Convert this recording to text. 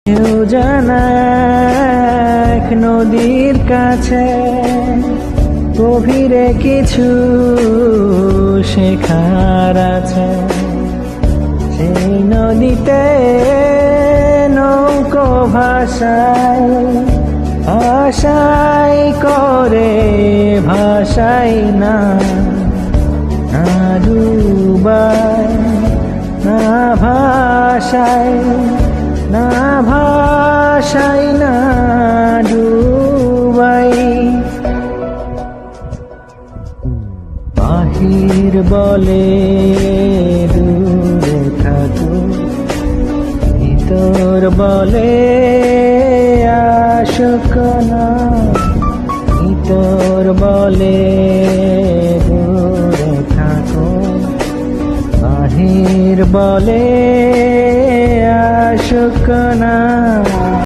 কেউ জানা এক নদীর কাছে গভীরে কিছু শেখার আছে। সেই নদীতে নৌকো ভাসায় ভাসাই করে ভাসাই না, না ডুবায় না ভাসায়, না ভাসাই না ডুবাই। বাহির বলে দূরে থাকো, ভিতর বলে আশক না, ভিতর বলে দূরে থাকো, বাহির বলে আশক না।